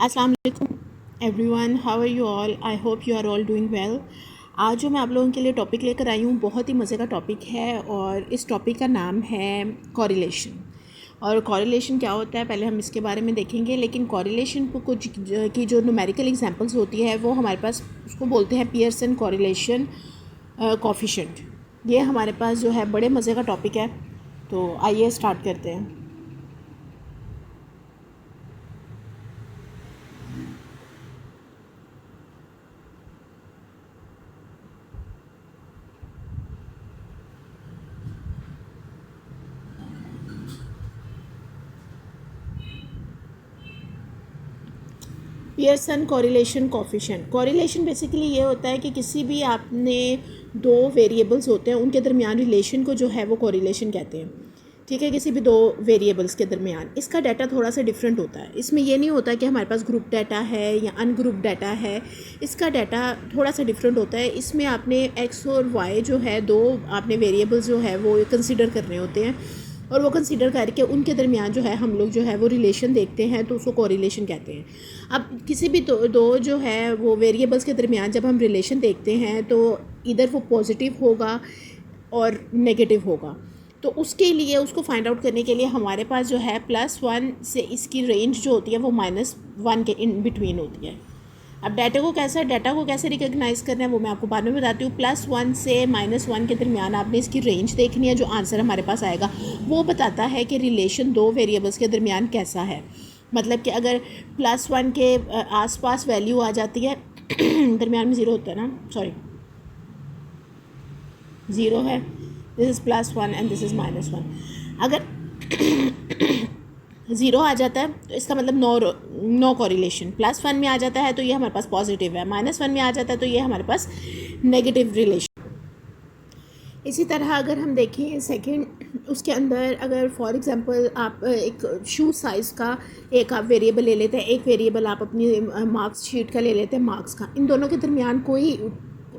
अस्सलाम वालेकुम everyone, how are you all? I hope you are all doing well. आज जो मैं आप लोगों के लिए टॉपिक लेकर आई हूँ बहुत ही मज़े का टॉपिक है और इस टॉपिक का नाम है कॉरिलेशन। और कॉरिलेशन क्या होता है पहले हम इसके बारे में देखेंगे, लेकिन कॉरिलेशन को कुछ की जो न्यूमेरिकल एग्जांपल्स होती है वो हमारे पास उसको बोलते हैं पियर्सन कॉरिलेशन कोफिशिएंट। ये हमारे पास जो है बड़े मज़े का टॉपिक है, तो आइए स्टार्ट करते हैं। Pearson correlation coefficient. Correlation basically ये होता है कि किसी भी आपने दो वेरिएबल्स होते हैं उनके दरमियान रिलेशन को जो है वो कॉरिलेशन कहते हैं। ठीक है, किसी भी दो वेरिएबल्स के दरमियान इसका डाटा थोड़ा सा डिफरेंट होता है। इसमें ये नहीं होता कि हमारे पास ग्रुप डाटा है या अनग्रुप डाटा है, इसका डाटा थोड़ा सा डिफरेंट होता है। इसमें आपने एक्स और वाई जो है दो आपने वेरिएबल्स जो है वो कंसिडर करने होते हैं और वो कंसीडर करके उनके दरमियान जो है हम लोग जो है वो रिलेशन देखते हैं, तो उसको कोरिलेशन कहते हैं। अब किसी भी दो जो है वो वेरिएबल्स के दरमियान जब हम रिलेशन देखते हैं तो इधर वो पॉजिटिव होगा और नेगेटिव होगा। तो उसके लिए उसको फाइंड आउट करने के लिए हमारे पास जो है +1 से इसकी रेंज जो होती है वो -1 के इन बिटवीन होती है। अब डाटा को कैसे रिकग्नाइज़ करना है वो मैं आपको बाद में बताती हूँ। +1 से -1 के दरमियान आपने इसकी रेंज देखनी है। जो आंसर हमारे पास आएगा वो बताता है कि रिलेशन दो वेरिएबल्स के दरमियान कैसा है। मतलब कि अगर +1 के आसपास वैल्यू आ जाती है दरमियान में ज़ीरो होता है ना, सॉरी ज़ीरो है, this is +1 and this is -1। अगर ज़ीरो आ जाता है तो इसका मतलब नो कॉरिलेशन। +1 में आ जाता है तो ये हमारे पास पॉजिटिव है, -1 में आ जाता है तो ये हमारे पास नेगेटिव रिलेशन। इसी तरह अगर हम देखें सेकंड, उसके अंदर अगर फॉर एग्जांपल आप एक शू साइज़ का एक आप वेरिएबल ले लेते हैं, एक वेरिएबल आप अपनी मार्क्स शीट का ले लेते हैं मार्क्स का, इन दोनों के दरमियान कोई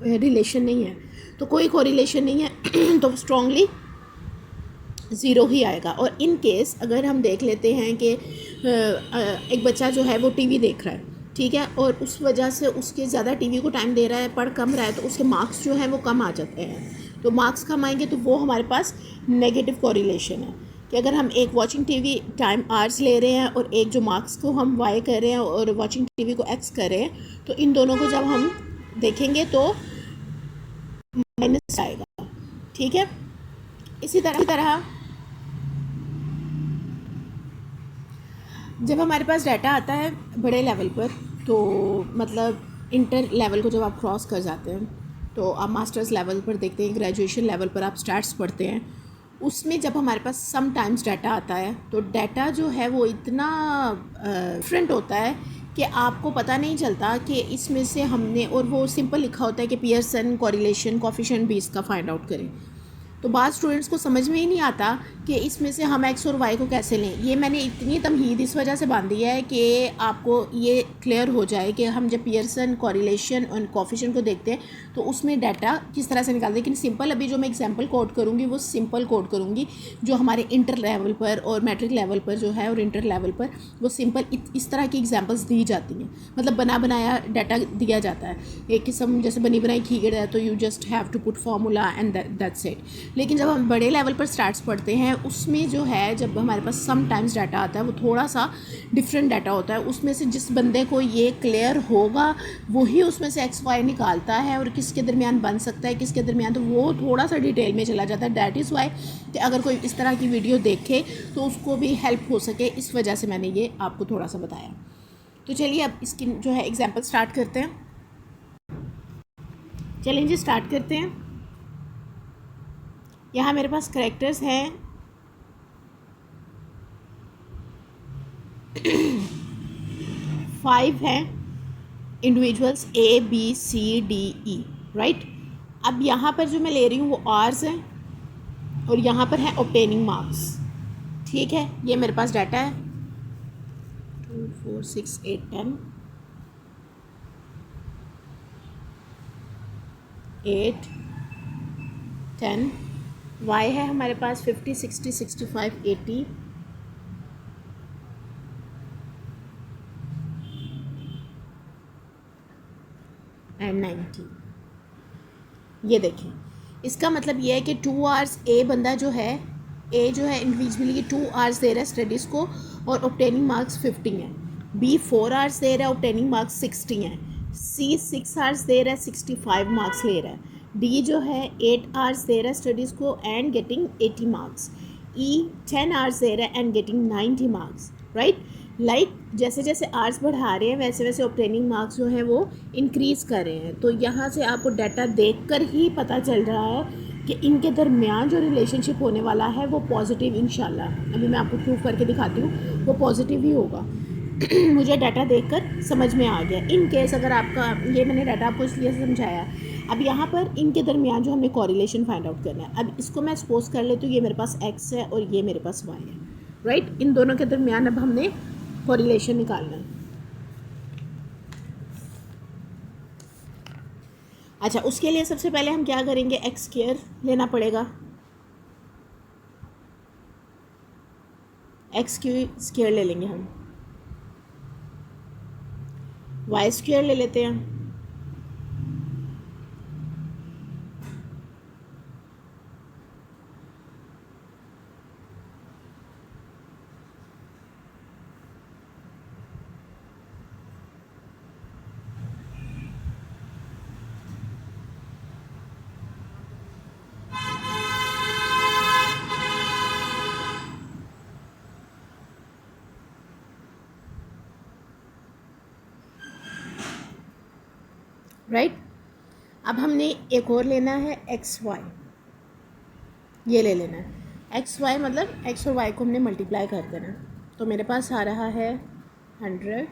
रिलेशन नहीं है, तो कोई कोरिलेशन नहीं है तो स्ट्रांगली ज़ीरो ही आएगा। और इन केस अगर हम देख लेते हैं कि एक बच्चा जो है वो टीवी देख रहा है, ठीक है, और उस वजह से उसके ज़्यादा टीवी को टाइम दे रहा है, पढ़ कम रहा है, तो उसके मार्क्स जो हैं वो कम आ जाते हैं। तो मार्क्स कम आएंगे तो वो हमारे पास नेगेटिव कोरिलेशन है कि अगर हम एक वॉचिंग टीवी टाइम आवर्स ले रहे हैं और एक जो मार्क्स को हम वाई कर रहे हैं और वॉचिंग टीवी को एक्स कर रहे हैं, तो इन दोनों को जब हम देखेंगे तो माइनस आएगा। ठीक है, इसी तरह जब हमारे पास डाटा आता है बड़े लेवल पर, तो मतलब इंटर लेवल को जब आप क्रॉस कर जाते हैं तो आप मास्टर्स लेवल पर देखते हैं, ग्रेजुएशन लेवल पर आप स्टैट्स पढ़ते हैं, उसमें जब हमारे पास सम टाइम्स डाटा आता है तो डाटा जो है वो इतना डिफरेंट होता है कि आपको पता नहीं चलता कि इसमें से हमने, और वो सिंपल लिखा होता है कि पियर्सन कॉरिलेशन कोफिशिएंट भी इसका फाइंड आउट करें। तो बाद स्टूडेंट्स को समझ में ही नहीं आता कि इसमें से हम एक्स और वाई को कैसे लें। ये मैंने इतनी तमहीद इस वजह से बांधी है कि आपको ये क्लियर हो जाए कि हम जब पियर्सन कॉरिलेशन और कोफिशिएंट को देखते हैं तो उसमें डाटा किस तरह से निकालते हैं। लेकिन सिंपल अभी जो मैं एग्जांपल कोड करूँगी वो सिंपल कोड करूँगी, जो हमारे इंटर लेवल पर और मैट्रिक लेवल पर जो है और इंटर लेवल पर वो सिंपल इस तरह की एग्जाम्पल्स दी जाती हैं। मतलब बना बनाया डाटा दिया जाता है, एक किस्म जैसे बनी बनाई खीगड़ है तो you just have to put formula and that's it. लेकिन जब हम बड़े लेवल पर स्टार्ट्स पढ़ते हैं उसमें जो है जब हमारे पास सम टाइम्स डाटा आता है वो थोड़ा सा डिफरेंट डाटा होता है। उसमें से जिस बंदे को ये क्लियर होगा वही उसमें से एक्स वाई निकालता है और किसके दरमियान बन सकता है किसके दरमियान, तो वो थोड़ा सा डिटेल में चला जाता है। दैट इज़ वाई कि अगर कोई इस तरह की वीडियो देखे तो उसको भी हेल्प हो सके, इस वजह से मैंने ये आपको थोड़ा सा बताया। तो चलिए अब इसकी जो है एग्जाम्पल स्टार्ट करते हैं। चलें जी स्टार्ट करते हैं। यहाँ मेरे पास करेक्टर्स हैं 5 हैं, इंडिविजुअल्स ABCDE, राइट। अब यहाँ पर जो मैं ले रही हूँ वो आर्स हैं और यहाँ पर है ऑब्टेनिंग मार्क्स। ठीक है, ये मेरे पास डाटा है 2 4 6 8 10 8 10। वाई है हमारे पास 50 60 65 80। एंड 90। ये देखें, इसका मतलब ये है कि 2 आवर्स ए बंदा जो है इंडिविजुअली 2 आवर्स दे रहा है स्टडीज़ को और ऑब्टेनिंग मार्क्स 50 हैं। बी 4 आवर्स दे रहा है, ऑब्टेनिंग मार्क्स 60 हैं। सी 6 आवर्स दे रहा है, 65 मार्क्स ले रहा है। डी जो है 8 आवर्स दे रहा है स्टडीज़ को एंड गेटिंग 80 मार्क्स। ई 10 आवर्स दे रहा है and getting 90 marks, right. Like जैसे जैसे आवर्स बढ़ा रहे हैं वैसे वैसे ऑब्टेनिंग मार्क्स जो है वो इंक्रीज़ कर रहे हैं। तो यहाँ से आपको डाटा देखकर ही पता चल रहा है कि इनके दरमियान जो रिलेशनशिप होने वाला है वो पॉजिटिव इंशाल्लाह, अभी मैं आपको प्रूव करके दिखाती हूँ, वो पॉजिटिव ही होगा। मुझे डाटा देखकर समझ में आ गया। इन केस अगर आपका ये मैंने डाटा आपको इसलिए समझाया। अब यहाँ पर इनके दरमियान जो हमने कॉरिलेशन फाइंड आउट करना है, अब इसको मैं सपोज कर लेती हूँ ये मेरे पास x है और ये मेरे पास y है, राइट। इन दोनों के दरमियान अब हमने कॉरिलेशन निकालना है। अच्छा, उसके लिए सबसे पहले हम क्या करेंगे, एक्स स्क्वायर लेना पड़ेगा। एक्स स्क्वायर ले लेंगे हम, वाई स्क्वायर ले लेते हैं, राइट। अब हमने एक और लेना है एक्स वाई, ये ले लेना है। एक्स वाई मतलब एक्स और वाई को हमने मल्टीप्लाई कर देना। तो मेरे पास आ रहा है 100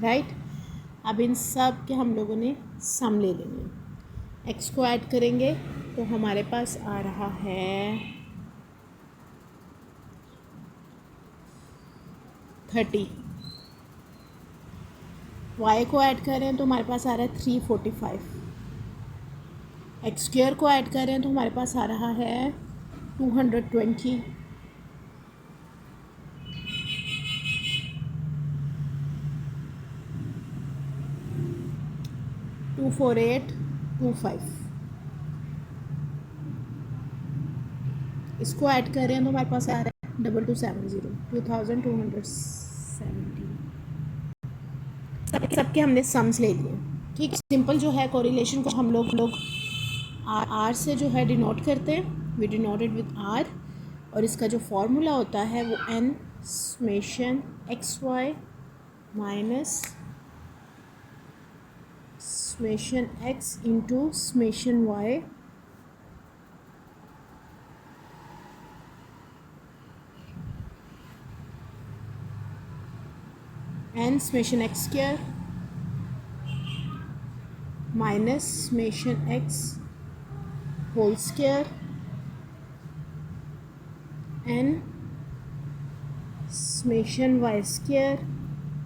राइट। अब इन सब के हम लोगों ने सम ले लेंगे, एक्स को ऐड करेंगे तो हमारे पास आ रहा है 30, वाई को ऐड कर रहे हैं तो हमारे पास आ रहा है 345, एक्स स्क्वायर को ऐड कर रहे हैं तो हमारे पास आ रहा है 220, 24825, इसको ऐड कर रहे हैं तो हमारे पास आ रहा है 2270, 2270। सबके हमने सम्स ले लिए, ठीक। सिंपल जो है कोरिलेशन को हम लोग आर से जो है डिनोट करते हैं, वी डिनोटेड विद आर, और इसका जो फॉर्मूला होता है वो n summation x y minus summation x into summation y n summation x square minus summation x whole square n summation y square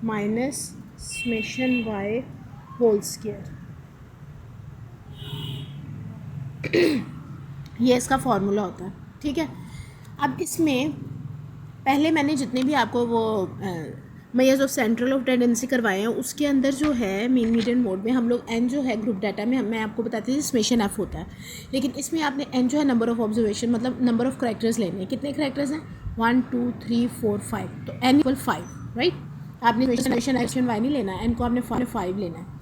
minus summation y whole square. ये इसका formula होता है, ठीक है। अब इसमें पहले मैंने जितने भी आपको वो measures of central of tendency करवाए हैं उसके अंदर जो है मीन मीडियन मोड में हम लोग एन जो है ग्रुप डाटा में मैं आपको बताती थी समेशन एफ होता है, लेकिन इसमें आपने एन जो है नंबर ऑफ ऑब्जर्वेशन मतलब नंबर ऑफ करेक्टर्स लेने हैं। कितने करेक्टर्स हैं, 1 2 3 4 5, तो एन इक्वल 5, राइट। आपने समेशन एक्स वाई नहीं लेना है, एन को आपने 5 लेना है।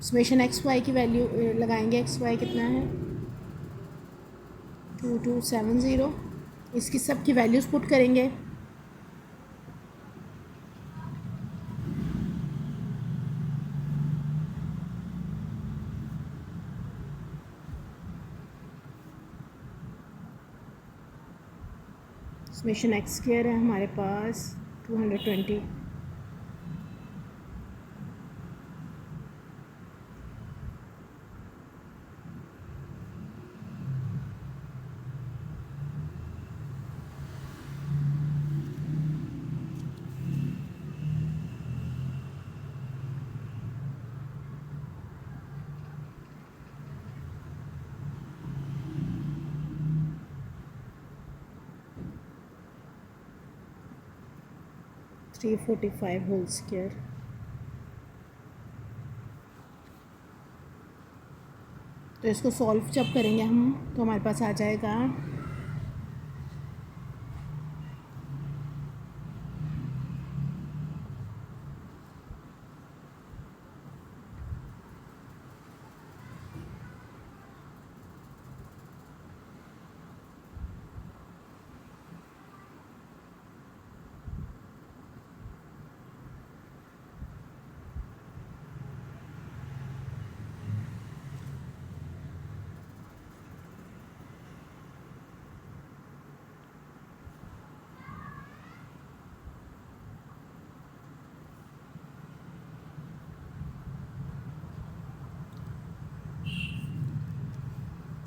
समेशन एक्स वाई की वैल्यू लगाएंगे, एक्स वाई कितना है 2270, इसकी सब की वैल्यूज़ पुट करेंगे। समेशन एक्स स्क्वायर है हमारे पास 220, 345 होल स्क्वायर। तो इसको सॉल्व जब करेंगे हम तो हमारे पास आ जाएगा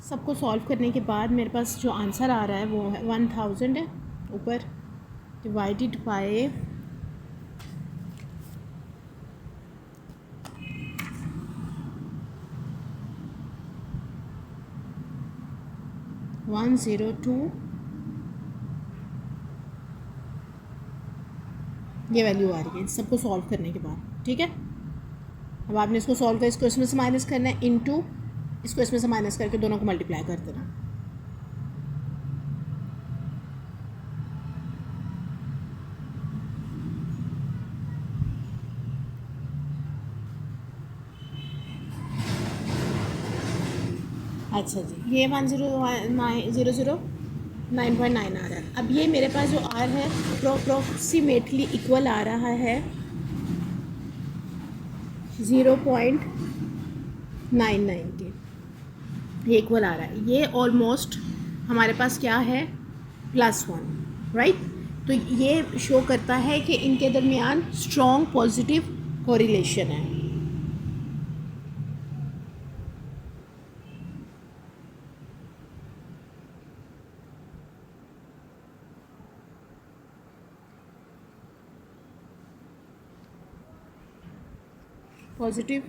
सबको सॉल्व करने के बाद मेरे पास जो आंसर आ रहा है वो है 1000 है ऊपर, डिवाइडेड बाय 102, ये वैल्यू आ रही है सबको सॉल्व करने के बाद। ठीक है, अब आपने इसको सॉल्व कर इसको इसमें से माइनस करना है, इनटू इसको इसमें से माइनस करके दोनों को मल्टीप्लाई कर देना। अच्छा जी, ये 1009.9 आ रहा है। अब ये मेरे पास जो आर है अप्रोक्सीमेटली इक्वल आ रहा है 0.99 के, ये इक्वल आ रहा है। ये ऑलमोस्ट हमारे पास क्या है +1, राइट। तो ये शो करता है कि इनके दरमियान स्ट्रॉन्ग पॉजिटिव कोरिलेशन है। Positive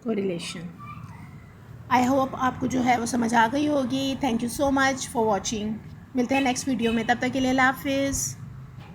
correlation. आई होप आपको जो है वो समझ आ गई होगी। Thank you so much for watching. मिलते हैं नेक्स्ट वीडियो में, तब तक के लिए अल्लाह हाफिज़।